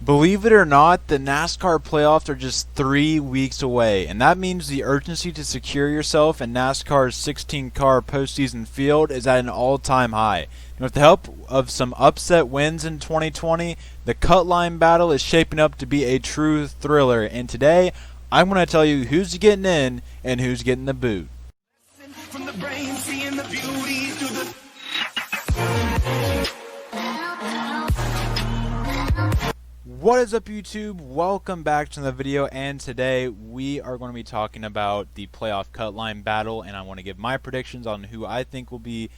Believe it or not, the NASCAR playoffs are just 3 weeks away, and that means the urgency to secure yourself in NASCAR's 16-car postseason field is at an all-time high. And with the help of some upset wins in 2020, the cut line battle is shaping up to be a true thriller, and today I'm going to tell you who's getting in and who's getting the boot. From the brain, seeing the beauty through the What is up, YouTube? Welcome back to the video, and today we are going to be talking about the playoff cut line battle, and I want to give my predictions on who I think will be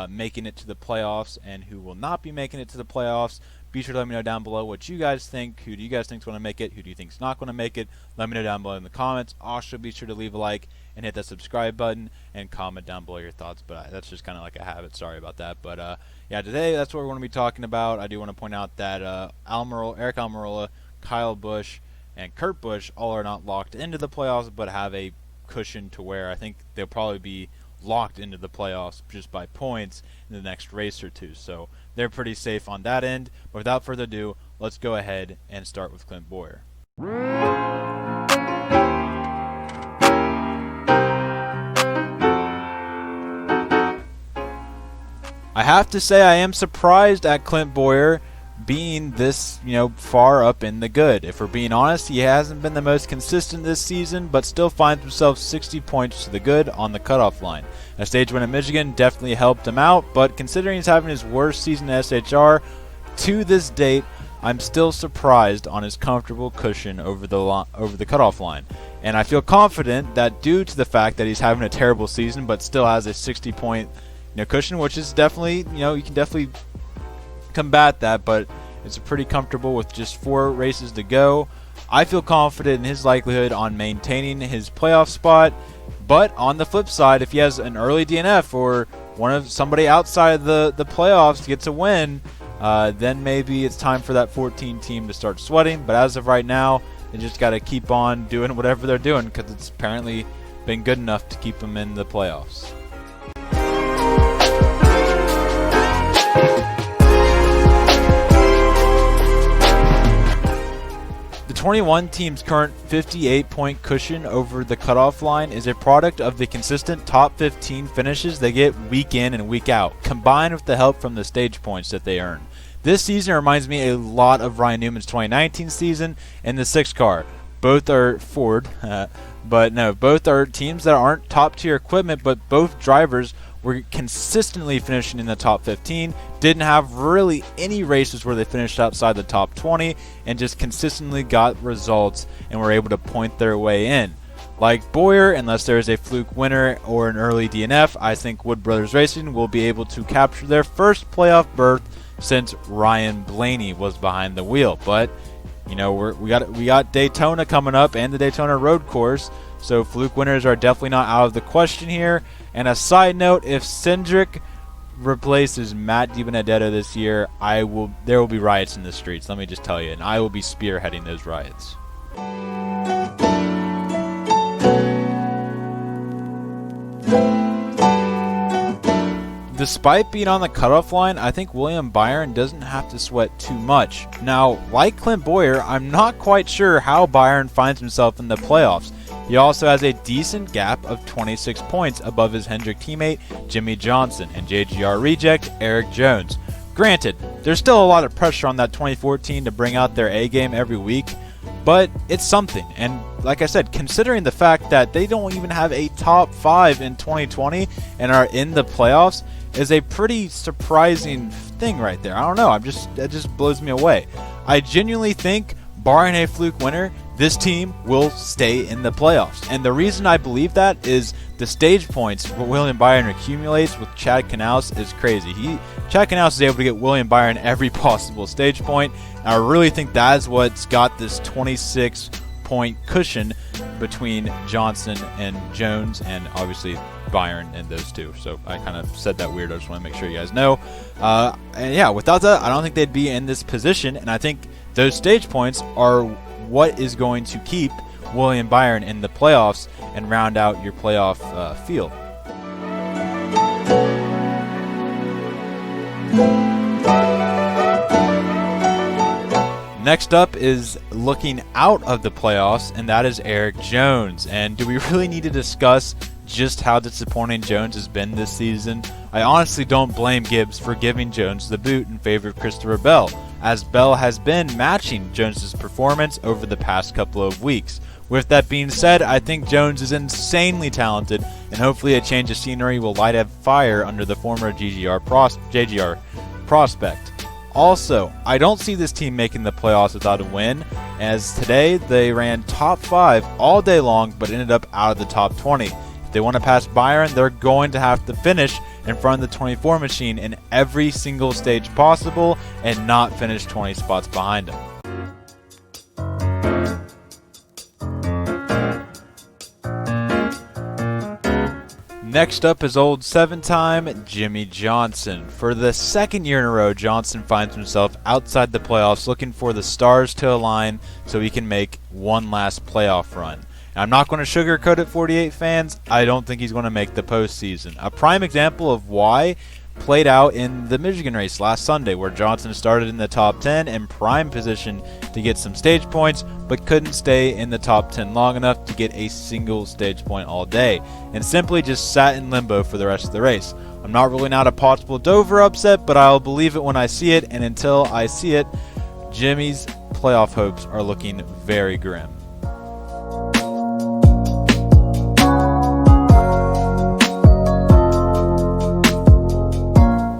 making it to the playoffs and who will not be making it to the playoffs. Be sure to let me know down below what you guys think. Who do you guys think is going to make it? Who do you think is not going to make it? Let me know down below in the comments. Also, be sure to leave a like and hit that subscribe button and comment down below your thoughts. But that's just kind of like a habit. Sorry about that. But yeah, today that's what we're going to be talking about. I do want to point out that Eric Almirola, Kyle Busch, and Kurt Busch all are not locked into the playoffs, but have a cushion to where I think they'll probably be locked into the playoffs just by points in the next race or two. So they're pretty safe on that end. But without further ado, let's go ahead and start with Clint Bowyer. I have to say I am surprised at Clint Bowyer being this, far up in the good. If we're being honest, he hasn't been the most consistent this season, but still finds himself 60 points to the good on the cutoff line. A stage win at Michigan definitely helped him out, but considering he's having his worst season at SHR to this date, I'm still surprised on his comfortable cushion over the cutoff line. And I feel confident that due to the fact that he's having a terrible season, but still has a 60-point cushion, which is definitely, you can definitely combat that, but it's pretty comfortable with just 4 races to go. I feel confident in his likelihood on maintaining his playoff spot, but on the flip side, if he has an early DNF or somebody outside the playoffs gets a win, then maybe it's time for that 14 team to start sweating. But as of right now, they just got to keep on doing whatever they're doing because it's apparently been good enough to keep them in the playoffs. The 21 team's current 58-point cushion over the cutoff line is a product of the consistent top 15 finishes they get week in and week out, combined with the help from the stage points that they earn. This season reminds me a lot of Ryan Newman's 2019 season and the 6 car. Both are Ford, but no, both are teams that aren't top-tier equipment, but both drivers were consistently finishing in the top 15, didn't have really any races where they finished outside the top 20, and just consistently got results and were able to point their way in. Like Bowyer, unless there is a fluke winner or an early DNF, I think Wood Brothers Racing will be able to capture their first playoff berth since Ryan Blaney was behind the wheel. But we got Daytona coming up and the Daytona Road Course, so fluke winners are definitely not out of the question here. And a side note, if Cindric replaces Matt DiBenedetto this year, there will be riots in the streets, let me just tell you, and I will be spearheading those riots. Despite being on the cutoff line, I think William Byron doesn't have to sweat too much. Now, like Clint Bowyer, I'm not quite sure how Byron finds himself in the playoffs. He also has a decent gap of 26 points above his Hendrick teammate Jimmy Johnson and JGR reject Eric Jones. Granted, there's still a lot of pressure on that 2014 to bring out their A game every week, but it's something. And like I said, considering the fact that they don't even have a top 5 in 2020 and are in the playoffs is a pretty surprising thing right there. I don't know, that just blows me away. I genuinely think, barring a fluke winner, this team will stay in the playoffs. And the reason I believe that is the stage points William Byron accumulates with Chad Knaus is crazy. Chad Knaus is able to get William Byron every possible stage point. And I really think that's what's got this 26-point cushion between Johnson and Jones, and obviously Byron and those two. So I kind of said that weird. I just want to make sure you guys know. And yeah, without that, I don't think they'd be in this position. And I think those stage points are what is going to keep William Byron in the playoffs and round out your playoff field. Next up is looking out of the playoffs, and that is Eric Jones. And do we really need to discuss just how disappointing Jones has been this season? I honestly don't blame Gibbs for giving Jones the boot in favor of Christopher Bell, as Bell has been matching Jones's performance over the past couple of weeks. With that being said, I think Jones is insanely talented, and hopefully a change of scenery will light a fire under the former JGR prospect. Also, I don't see this team making the playoffs without a win, as today they ran top 5 all day long but ended up out of the top 20. If they want to pass Byron, they're going to have to finish in front of the 24 machine in every single stage possible and not finish 20 spots behind him. Next up is old 7-time Jimmy Johnson. For the second year in a row, Johnson finds himself outside the playoffs looking for the stars to align so he can make one last playoff run. And I'm not going to sugarcoat it, 48 fans. I don't think he's going to make the postseason. A prime example of why played out in the Michigan race last Sunday, where Johnson started in the top 10 in prime position to get some stage points, but couldn't stay in the top 10 long enough to get a single stage point all day, and simply just sat in limbo for the rest of the race. I'm not ruling out a possible Dover upset, but I'll believe it when I see it, and until I see it, Jimmy's playoff hopes are looking very grim.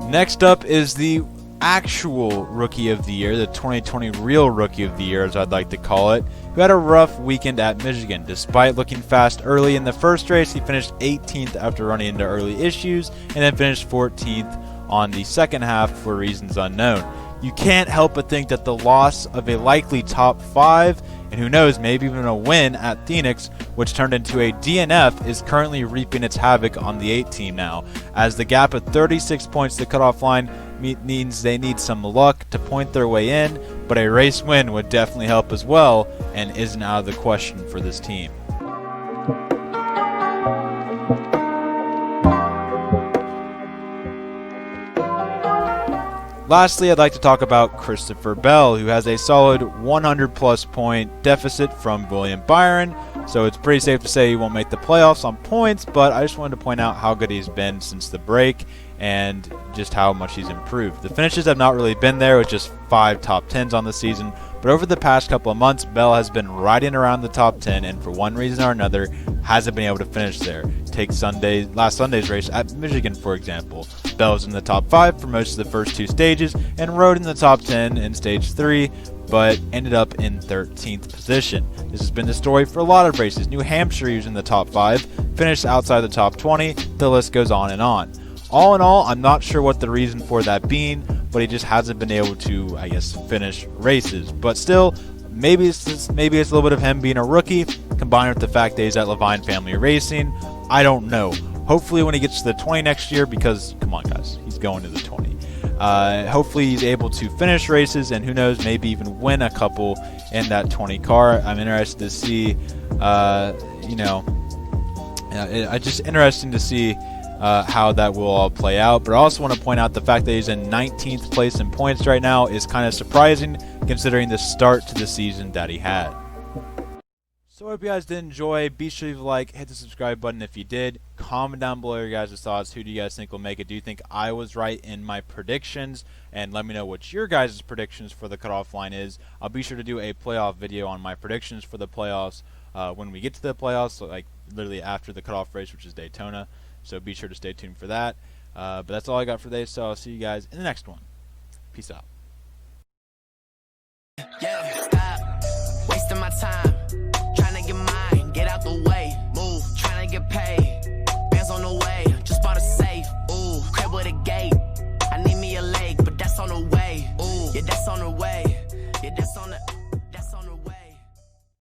Next up is the actual Rookie of the Year, the 2020 real Rookie of the Year, as I'd like to call it, who had a rough weekend at Michigan. Despite looking fast early in the first race, he finished 18th after running into early issues, and then finished 14th on the second half for reasons unknown. You can't help but think that the loss of a likely top 5, and who knows, maybe even a win at Phoenix, which turned into a DNF, is currently reaping its havoc on the 8 team now, as the gap of 36 points to the cutoff line means they need some luck to point their way in, but a race win would definitely help as well, and isn't out of the question for this team. Lastly, I'd like to talk about Christopher Bell, who has a solid 100-plus point deficit from William Byron, so it's pretty safe to say he won't make the playoffs on points, but I just wanted to point out how good he's been since the break and just how much he's improved. The finishes have not really been there, with just 5 top 10s on the season, but over the past couple of months, Bell has been riding around the top 10, and for one reason or another, hasn't been able to finish there. Take last Sunday's race at Michigan, for example. Bell was in the top 5 for most of the first 2 stages, and rode in the top 10 in stage 3, but ended up in 13th position. This has been the story for a lot of races. New Hampshire, he was in the top 5, finished outside the top 20, the list goes on and on. All in all, I'm not sure what the reason for that being, but he just hasn't been able to, I guess, finish races. But still, maybe it's a little bit of him being a rookie, combined with the fact that he's at Levine Family Racing. I don't know. Hopefully when he gets to the 20 next year, because, come on guys, he's going to the 20. Hopefully he's able to finish races, and who knows, maybe even win a couple in that 20 car. I'm interested to see, it's just interesting to see how that will all play out. But I also want to point out the fact that he's in 19th place in points right now is kind of surprising, considering the start to the season that he had. So I hope you guys did enjoy. Be sure to leave a like, hit the subscribe button if you did. Comment down below your guys' thoughts. Who do you guys think will make it? Do you think I was right in my predictions? And let me know what your guys' predictions for the cutoff line is. I'll be sure to do a playoff video on my predictions for the playoffs when we get to the playoffs, so like literally after the cutoff race, which is Daytona. So be sure to stay tuned for that. But that's all I got for today, so I'll see you guys in the next one. Peace out. Yeah, stop wasting my time trying to get mine, get out the way, move, trying to get paid.